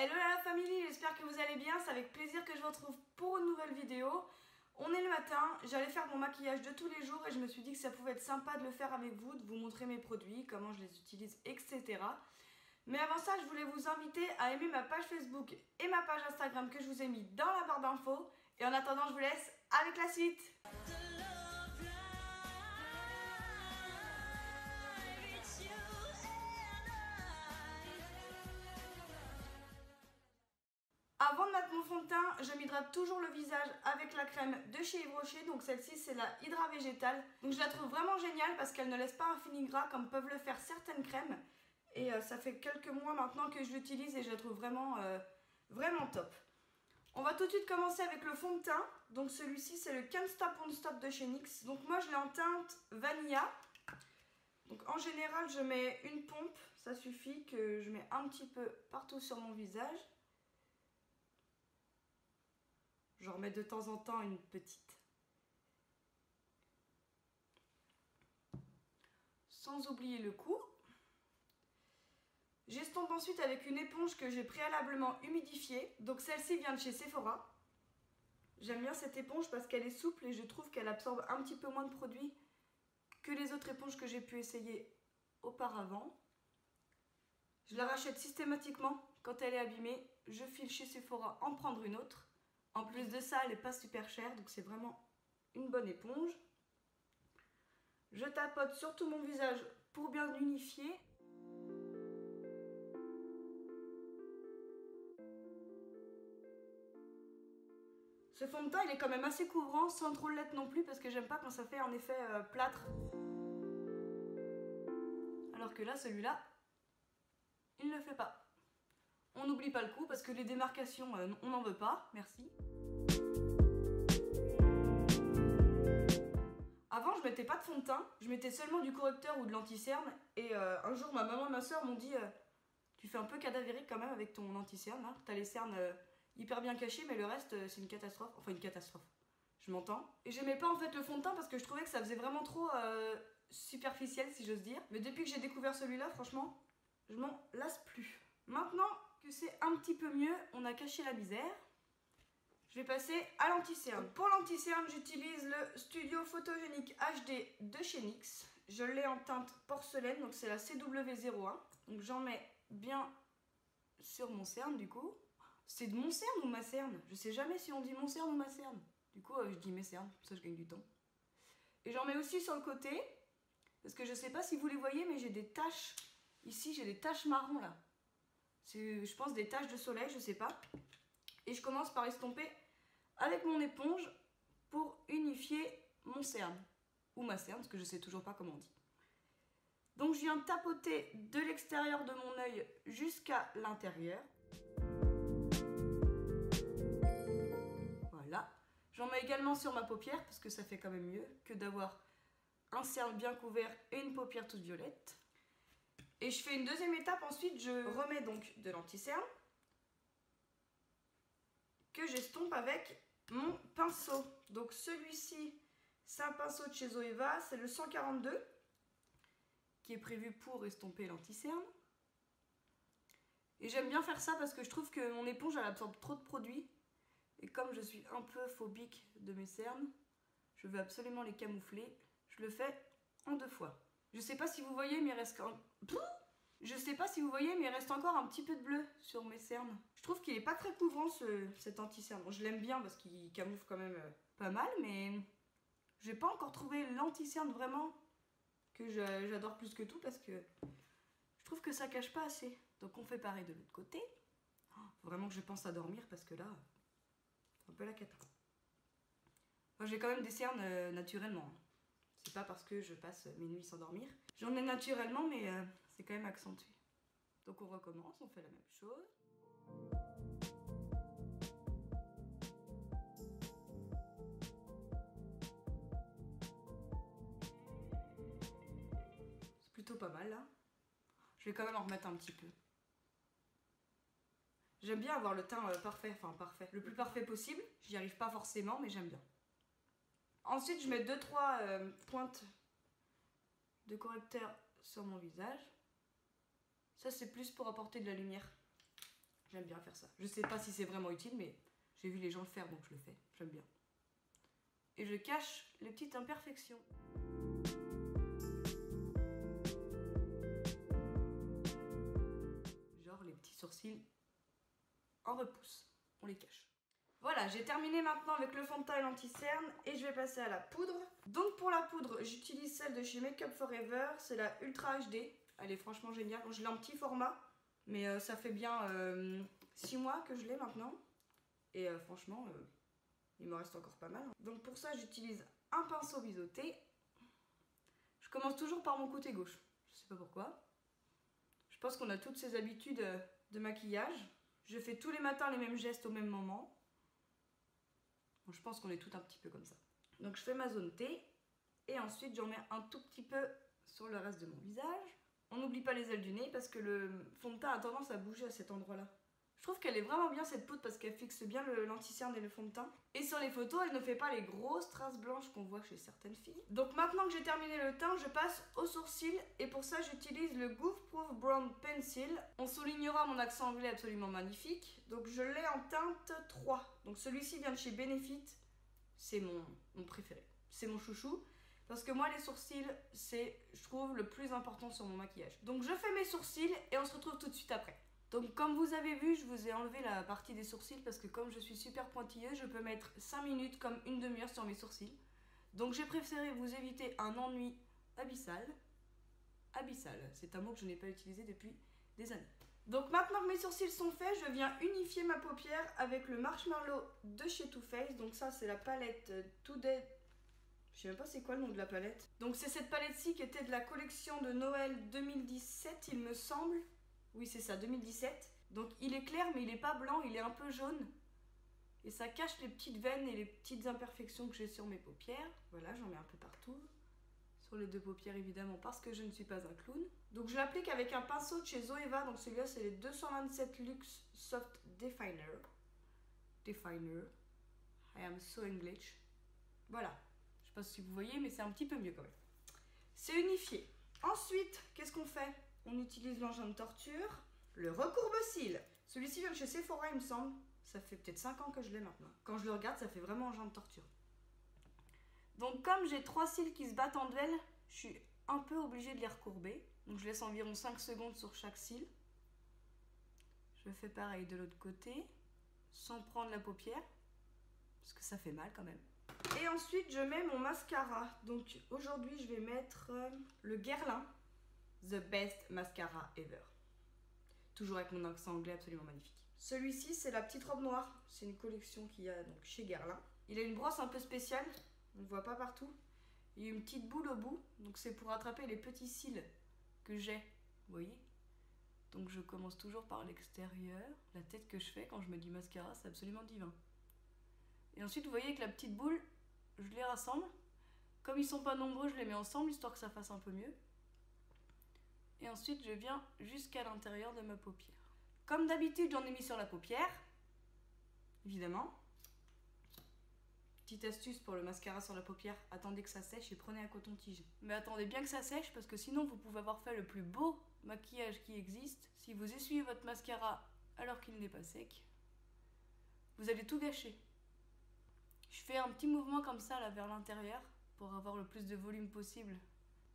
Hello la famille, j'espère que vous allez bien, c'est avec plaisir que je vous retrouve pour une nouvelle vidéo. On est le matin, j'allais faire mon maquillage de tous les jours et je me suis dit que ça pouvait être sympa de le faire avec vous, de vous montrer mes produits, comment je les utilise, etc. Mais avant ça, je voulais vous inviter à aimer ma page Facebook et ma page Instagram que je vous ai mis dans la barre d'infos. Et en attendant, je vous laisse avec la suite. Avant de mettre mon fond de teint, je m'hydrate toujours le visage avec la crème de chez Yves Rocher. Donc celle-ci, c'est la Hydra Végétale. Donc je la trouve vraiment géniale parce qu'elle ne laisse pas un fini gras comme peuvent le faire certaines crèmes. Et ça fait quelques mois maintenant que je l'utilise et je la trouve vraiment, vraiment top. On va tout de suite commencer avec le fond de teint. Donc celui-ci, c'est le Can't Stop Won't Stop de chez NYX. Donc moi, je l'ai en teinte Vanilla. Donc en général, je mets une pompe. Ça suffit que je mets un petit peu partout sur mon visage. J'en remets de temps en temps une petite. Sans oublier le cou. J'estompe ensuite avec une éponge que j'ai préalablement humidifiée. Donc celle-ci vient de chez Sephora. J'aime bien cette éponge parce qu'elle est souple et je trouve qu'elle absorbe un petit peu moins de produit que les autres éponges que j'ai pu essayer auparavant. Je la rachète systématiquement quand elle est abîmée. Je file chez Sephora en prendre une autre. En plus de ça, elle n'est pas super chère, donc c'est vraiment une bonne éponge. Je tapote sur tout mon visage pour bien unifier. Ce fond de teint, il est quand même assez couvrant, sans trop l'être non plus, parce que j'aime pas quand ça fait un effet plâtre. Alors que là, celui-là, il ne le fait pas. On n'oublie pas le coup, parce que les démarcations, on n'en veut pas, merci. Avant, je mettais pas de fond de teint, je mettais seulement du correcteur ou de l'anti-cerne. Et un jour, ma maman et ma soeur m'ont dit tu fais un peu cadavérique quand même avec ton anti-cerne. Hein. T'as les cernes hyper bien cachés, mais le reste, c'est une catastrophe. Enfin, une catastrophe. Je m'entends. Et j'aimais pas en fait le fond de teint parce que je trouvais que ça faisait vraiment trop superficiel, si j'ose dire. Mais depuis que j'ai découvert celui-là, franchement, je m'en lasse plus. Maintenant que c'est un petit peu mieux, on a caché la misère. Je vais passer à l'anti-cerne. Pour l'anti-cerne, j'utilise le Studio Photogenic HD de chez NYX. Je l'ai en teinte porcelaine, donc c'est la CW01. Donc j'en mets bien sur mon cerne du coup. C'est de mon cerne ou ma cerne? Je sais jamais si on dit mon cerne ou ma cerne. Du coup, je dis mes cernes, comme ça je gagne du temps. Et j'en mets aussi sur le côté, parce que je sais pas si vous les voyez, mais j'ai des taches. Ici, j'ai des taches marron là. C'est, je pense, des taches de soleil, je sais pas. Et je commence par estomper avec mon éponge pour unifier mon cerne. Ou ma cerne, parce que je sais toujours pas comment on dit. Donc je viens tapoter de l'extérieur de mon œil jusqu'à l'intérieur. Voilà. J'en mets également sur ma paupière, parce que ça fait quand même mieux que d'avoir un cerne bien couvert et une paupière toute violette. Et je fais une deuxième étape, ensuite je remets donc de l'anti-cerne que j'estompe avec mon pinceau. Donc celui-ci, c'est un pinceau de chez Zoeva, c'est le 142 qui est prévu pour estomper l'anti-cerne. Et j'aime bien faire ça parce que je trouve que mon éponge elle absorbe trop de produits. Et comme je suis un peu phobique de mes cernes, je veux absolument les camoufler. Je le fais en 2 fois. Je sais pas si vous voyez, mais il reste encore un petit peu de bleu sur mes cernes. Je trouve qu'il est pas très couvrant cet anti-cerne. Bon, je l'aime bien parce qu'il camoufle quand même pas mal, mais j'ai pas encore trouvé l'anti-cerne vraiment que j'adore plus que tout parce que je trouve que ça cache pas assez. Donc on fait pareil de l'autre côté. Oh, faut vraiment que je pense à dormir parce que là, c'est un peu la cata. Moi, j'ai quand même des cernes naturellement. C'est pas parce que je passe mes nuits sans dormir. J'en ai naturellement, mais c'est quand même accentué. Donc on recommence, on fait la même chose. C'est plutôt pas mal là. Je vais quand même en remettre un petit peu. J'aime bien avoir le teint parfait, enfin parfait. Le plus parfait possible. J'y arrive pas forcément, mais j'aime bien. Ensuite, je mets 2-3 pointes de correcteur sur mon visage. Ça, c'est plus pour apporter de la lumière. J'aime bien faire ça. Je sais pas si c'est vraiment utile, mais j'ai vu les gens le faire, donc je le fais. J'aime bien. Et je cache les petites imperfections. Genre les petits sourcils en repousse. On les cache. Voilà, j'ai terminé maintenant avec le fond de teint et l'anti-cerne et je vais passer à la poudre. Donc pour la poudre, j'utilise celle de chez Make Up Forever, c'est la Ultra HD. Elle est franchement géniale. Je l'ai en petit format, mais ça fait bien 6 mois que je l'ai maintenant. Et franchement, il me reste encore pas mal. Donc pour ça, j'utilise un pinceau biseauté. Je commence toujours par mon côté gauche. Je sais pas pourquoi. Je pense qu'on a toutes ces habitudes de maquillage. Je fais tous les matins les mêmes gestes au même moment. Bon, je pense qu'on est tout un petit peu comme ça. Donc je fais ma zone T. Et ensuite, j'en mets un tout petit peu sur le reste de mon visage. On n'oublie pas les ailes du nez parce que le fond de teint a tendance à bouger à cet endroit-là. Je trouve qu'elle est vraiment bien cette poudre parce qu'elle fixe bien l'anti-cerne et le fond de teint. Et sur les photos, elle ne fait pas les grosses traces blanches qu'on voit chez certaines filles. Donc maintenant que j'ai terminé le teint, je passe aux sourcils. Et pour ça, j'utilise le Goof Proof Brown Pencil. On soulignera mon accent anglais absolument magnifique. Donc je l'ai en teinte 3. Donc celui-ci vient de chez Benefit. C'est mon préféré. C'est mon chouchou. Parce que moi, les sourcils, c'est, je trouve, le plus important sur mon maquillage. Donc je fais mes sourcils et on se retrouve tout de suite après. Donc comme vous avez vu, je vous ai enlevé la partie des sourcils parce que comme je suis super pointilleuse, je peux mettre 5 minutes comme une demi-heure sur mes sourcils. Donc j'ai préféré vous éviter un ennui abyssal. Abyssal, c'est un mot que je n'ai pas utilisé depuis des années. Donc maintenant que mes sourcils sont faits, je viens unifier ma paupière avec le Marshmallow de chez Too Faced. Donc ça c'est la palette Today. Je sais même pas c'est quoi le nom de la palette. Donc c'est cette palette-ci qui était de la collection de Noël 2017 il me semble. Oui, c'est ça, 2017. Donc il est clair, mais il n'est pas blanc, il est un peu jaune. Et ça cache les petites veines et les petites imperfections que j'ai sur mes paupières. Voilà, j'en mets un peu partout. Sur les deux paupières, évidemment, parce que je ne suis pas un clown. Donc je l'applique avec un pinceau de chez Zoeva. Donc celui-là, c'est les 227 Luxe Soft Definer. Definer. I am so English. Voilà. Je sais pas si vous voyez, mais c'est un petit peu mieux quand même. C'est unifié. Ensuite, qu'est-ce qu'on fait ? On utilise l'engin de torture, le recourbe-cils. Celui-ci vient de chez Sephora, il me semble. Ça fait peut-être 5 ans que je l'ai maintenant. Quand je le regarde, ça fait vraiment engin de torture. Donc comme j'ai 3 cils qui se battent en duel, je suis un peu obligée de les recourber. Donc je laisse environ 5 secondes sur chaque cil. Je fais pareil de l'autre côté, sans prendre la paupière, parce que ça fait mal quand même. Et ensuite, je mets mon mascara. Donc aujourd'hui, je vais mettre le Guerlain. The best mascara ever. Toujours avec mon accent anglais absolument magnifique. Celui-ci, c'est la petite robe noire. C'est une collection qu'il y a donc chez Guerlain. Il a une brosse un peu spéciale. On ne le voit pas partout. Il y a une petite boule au bout. Donc c'est pour attraper les petits cils que j'ai. Vous voyez? Donc je commence toujours par l'extérieur. La tête que je fais quand je mets du mascara, c'est absolument divin. Et ensuite, vous voyez que la petite boule, je les rassemble. Comme ils sont pas nombreux, je les mets ensemble, histoire que ça fasse un peu mieux. Et ensuite, je viens jusqu'à l'intérieur de ma paupière. Comme d'habitude, j'en ai mis sur la paupière. Évidemment. Petite astuce pour le mascara sur la paupière, attendez que ça sèche et prenez un coton-tige. Mais attendez bien que ça sèche parce que sinon, vous pouvez avoir fait le plus beau maquillage qui existe. Si vous essuyez votre mascara alors qu'il n'est pas sec, vous allez tout gâcher. Je fais un petit mouvement comme ça là vers l'intérieur pour avoir le plus de volume possible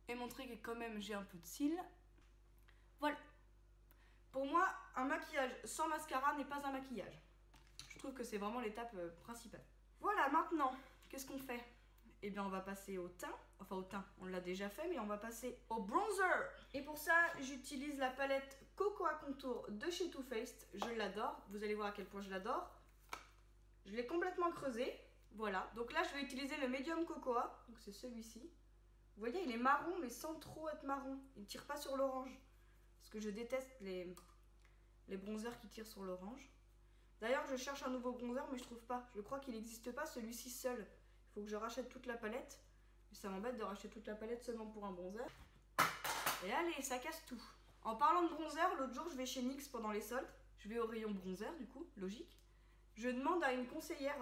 et montrer que quand même j'ai un peu de cils. Voilà. Pour moi, un maquillage sans mascara n'est pas un maquillage. Je trouve que c'est vraiment l'étape principale. Voilà, maintenant, qu'est-ce qu'on fait? Eh bien, on va passer au teint. Enfin, au teint, on l'a déjà fait, mais on va passer au bronzer. Et pour ça, j'utilise la palette Cocoa Contour de chez Too Faced. Je l'adore. Vous allez voir à quel point je l'adore. Je l'ai complètement creusé. Voilà. Donc là, je vais utiliser le Medium Cocoa. Donc c'est celui-ci. Vous voyez, il est marron, mais sans trop être marron. Il ne tire pas sur l'orange. Parce que je déteste les bronzers qui tirent sur l'orange. D'ailleurs, je cherche un nouveau bronzer, mais je trouve pas. Je crois qu'il n'existe pas celui-ci seul. Il faut que je rachète toute la palette. Mais ça m'embête de racheter toute la palette seulement pour un bronzer. Et allez, ça casse tout. En parlant de bronzer, l'autre jour, je vais chez NYX pendant les soldes. Je vais au rayon bronzer, du coup, logique. Je demande à une conseillère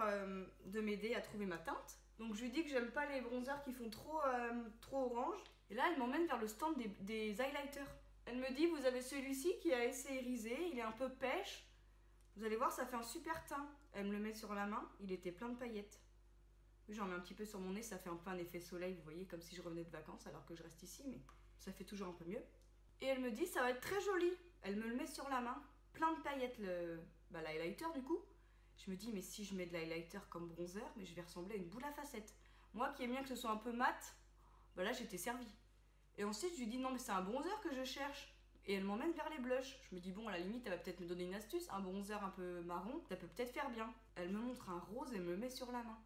de m'aider à trouver ma teinte. Donc je lui dis que j'aime pas les bronzers qui font trop orange. Et là, elle m'emmène vers le stand des highlighters. Elle me dit, vous avez celui-ci qui est assez irisé, il est un peu pêche. Vous allez voir, ça fait un super teint. Elle me le met sur la main, il était plein de paillettes. J'en mets un petit peu sur mon nez, ça fait un peu un effet soleil, vous voyez, comme si je revenais de vacances alors que je reste ici, mais ça fait toujours un peu mieux. Et elle me dit, ça va être très joli. Elle me le met sur la main, plein de paillettes, l'highlighter du coup. Je me dis, mais si je mets de l'highlighter comme bronzer, mais je vais ressembler à une boule à facettes. Moi qui aime bien que ce soit un peu mat, bah là j'étais servie. Et ensuite je lui dis, non mais c'est un bronzer que je cherche. Et elle m'emmène vers les blushs. Je me dis, bon, à la limite, elle va peut-être me donner une astuce. Un bronzer un peu marron, ça peut peut-être faire bien. Elle me montre un rose et me le met sur la main.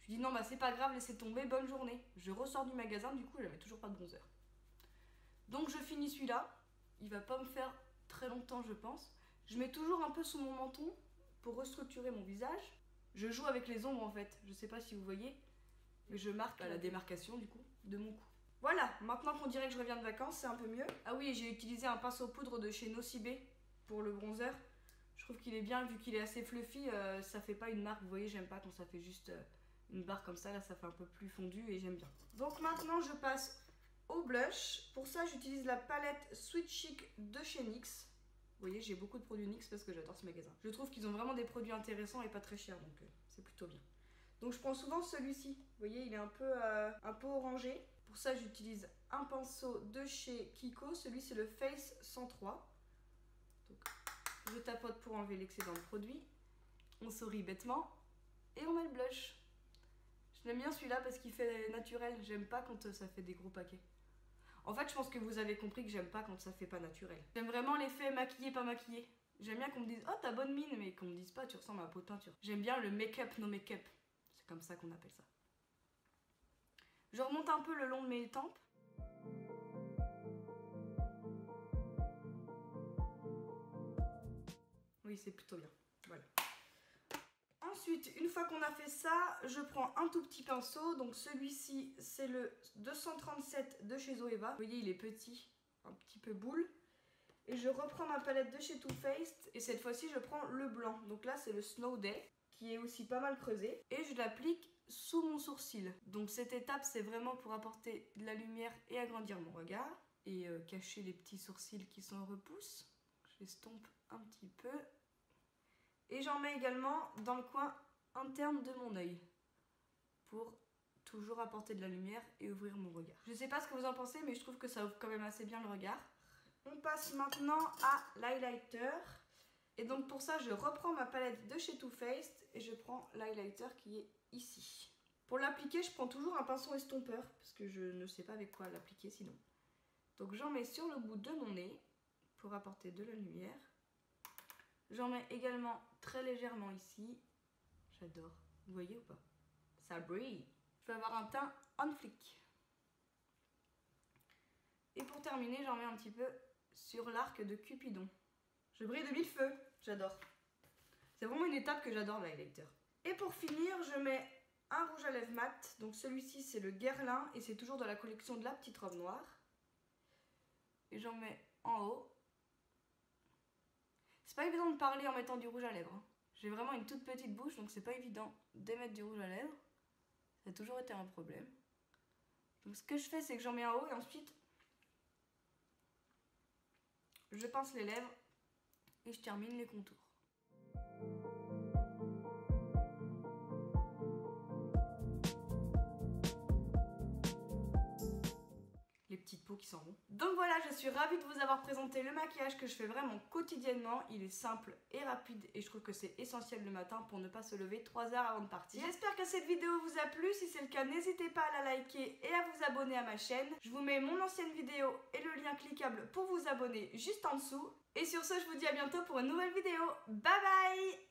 Je lui dis, non, bah c'est pas grave, laissez tomber, bonne journée. Je ressors du magasin, du coup, j'avais toujours pas de bronzer. Donc je finis celui-là. Il va pas me faire très longtemps, je pense. Je mets toujours un peu sous mon menton pour restructurer mon visage. Je joue avec les ombres en fait. Je sais pas si vous voyez, mais je marque la démarcation du coup de mon cou. Voilà, maintenant qu'on dirait que je reviens de vacances, c'est un peu mieux. Ah oui, j'ai utilisé un pinceau poudre de chez Nocibé pour le bronzer. Je trouve qu'il est bien, vu qu'il est assez fluffy, ça fait pas une marque. Vous voyez, j'aime pas quand ça fait juste une barre comme ça. Là, ça fait un peu plus fondu et j'aime bien. Donc maintenant, je passe au blush. Pour ça, j'utilise la palette Sweet Chic de chez NYX. Vous voyez, j'ai beaucoup de produits NYX parce que j'adore ce magasin. Je trouve qu'ils ont vraiment des produits intéressants et pas très chers, donc c'est plutôt bien. Donc je prends souvent celui-ci. Vous voyez, il est un peu orangé. Pour ça, j'utilise un pinceau de chez Kiko. Celui, c'est le Face 103. Donc, je tapote pour enlever l'excédent de produit. On sourit bêtement et on met le blush. Je l'aime bien celui-là parce qu'il fait naturel. J'aime pas quand ça fait des gros paquets. En fait, je pense que vous avez compris que j'aime pas quand ça fait pas naturel. J'aime vraiment l'effet maquillé, pas maquillé. J'aime bien qu'on me dise « Oh, t'as bonne mine », mais qu'on me dise pas « Tu ressembles à un pot de peinture ». J'aime bien le make-up, no make-up. C'est comme ça qu'on appelle ça. Je remonte un peu le long de mes tempes. Oui, c'est plutôt bien. Voilà. Ensuite, une fois qu'on a fait ça, je prends un tout petit pinceau. Donc celui-ci, c'est le 237 de chez Zoeva. Vous voyez, il est petit, un petit peu boule. Et je reprends ma palette de chez Too Faced. Et cette fois-ci, je prends le blanc. Donc là, c'est le Snow Day, qui est aussi pas mal creusé. Et je l'applique sous mon sourcil. Donc cette étape, c'est vraiment pour apporter de la lumière et agrandir mon regard. Et cacher les petits sourcils qui sont en repousse. Je l'estompe un petit peu. Et j'en mets également dans le coin interne de mon œil. Pour toujours apporter de la lumière et ouvrir mon regard. Je sais pas ce que vous en pensez, mais je trouve que ça ouvre quand même assez bien le regard. On passe maintenant à l'highlighter. Et donc pour ça, je reprends ma palette de chez Too Faced et je prends l'highlighter qui est ici. Pour l'appliquer, je prends toujours un pinceau estompeur parce que je ne sais pas avec quoi l'appliquer sinon. Donc j'en mets sur le bout de mon nez pour apporter de la lumière. J'en mets également très légèrement ici. J'adore. Vous voyez ou pas? Ça brille. Je vais avoir un teint on flick. Et pour terminer, j'en mets un petit peu sur l'arc de Cupidon. Je brille de mille feux. J'adore. C'est vraiment une étape que j'adore, l'highlighter. Et pour finir, je mets un rouge à lèvres mat. Donc celui-ci, c'est le Guerlain et c'est toujours de la collection de la petite robe noire. Et j'en mets en haut. C'est pas évident de parler en mettant du rouge à lèvres. J'ai vraiment une toute petite bouche, donc c'est pas évident d'émettre du rouge à lèvres. Ça a toujours été un problème. Donc ce que je fais, c'est que j'en mets en haut et ensuite je pince les lèvres et je termine les contours. Les petites peaux qui s'en vont. Donc voilà, je suis ravie de vous avoir présenté le maquillage que je fais vraiment quotidiennement. Il est simple et rapide et je trouve que c'est essentiel le matin pour ne pas se lever 3 heures avant de partir. J'espère que cette vidéo vous a plu. Si c'est le cas, n'hésitez pas à la liker et à vous abonner à ma chaîne. Je vous mets mon ancienne vidéo et le lien cliquable pour vous abonner juste en dessous. Et sur ce, je vous dis à bientôt pour une nouvelle vidéo. Bye bye!